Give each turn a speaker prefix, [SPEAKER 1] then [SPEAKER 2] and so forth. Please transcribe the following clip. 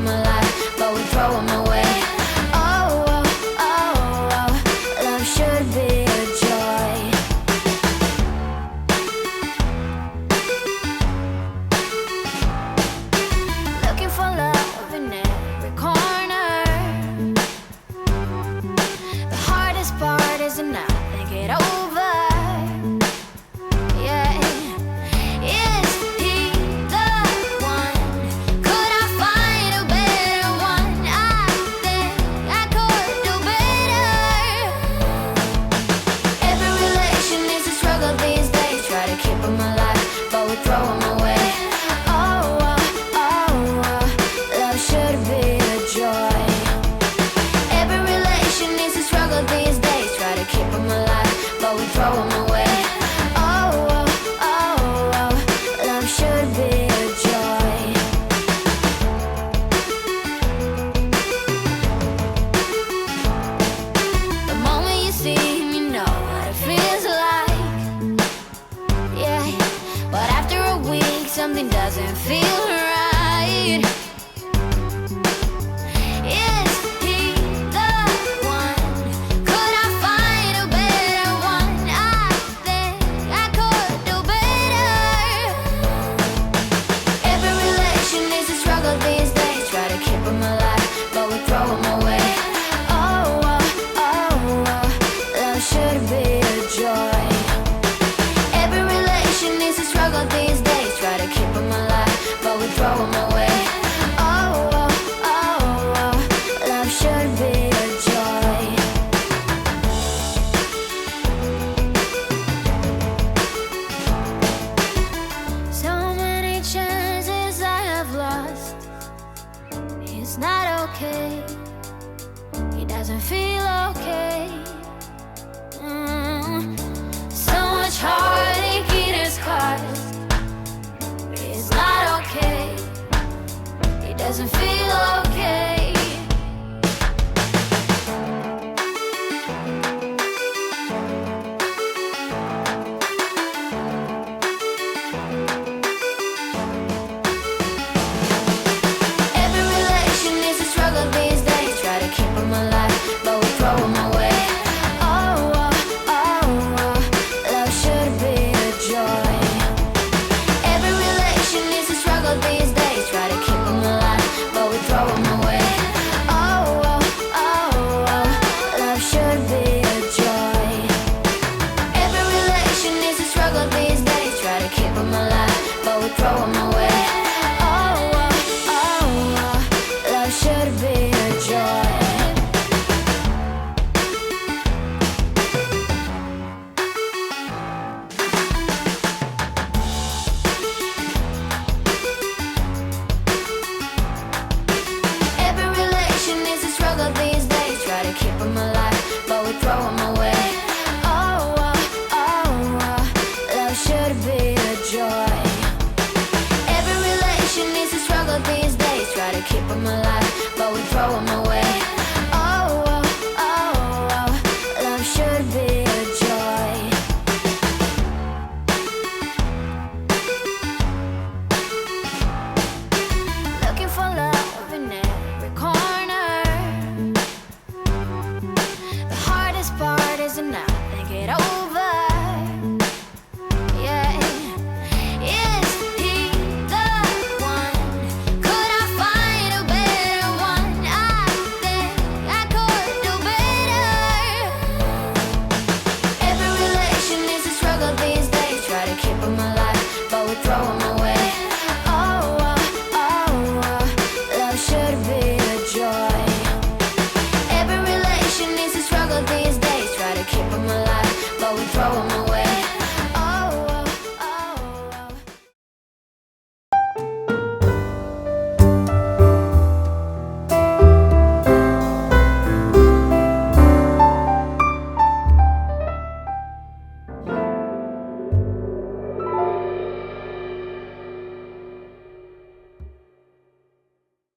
[SPEAKER 1] them alive, but we throw them away. Oh, oh, oh, oh, love should be a joy. Looking for love in every corner. The hardest part is to not think it over. Yeah. Is he the one? Could I find a better one? I think I could do better. Every relation is a struggle these days. Try to keep them alive, but we throw them away. Oh, oh, oh, oh, love should be a joy. Every relation is a struggle these days. Try to keep them alive, but we throw them away. Oh, oh, oh, oh, love should be a joy. The moment you see him, you know what it feels like. Yeah, but after a week, something doesn't feel right. Is he the one? Could I find a better one? I think I could do better. Every relation is a struggle these days. Try to keep them alive, but we throw them away. Oh, oh, oh, oh, love should be a joy. Every relation is a struggle these days. Try to keep them alive, but we throw them away. Oh, oh, oh, oh, love should be a joy. So many chances I have lost. He's not okay. He doesn't feel okay. So much heartache it has caused. He's not okay. He doesn't feel okay. Every relation is a struggle these days. Try to keep them alive, but we throw them away. Oh, oh, oh, oh, love should be a joy. Every relation is a struggle these days. Try to keep them alive, but we throw them away. Oh, oh, oh, oh, love should be a joy. Every relation is a struggle these days. Try to keep them alive, but we throw them away.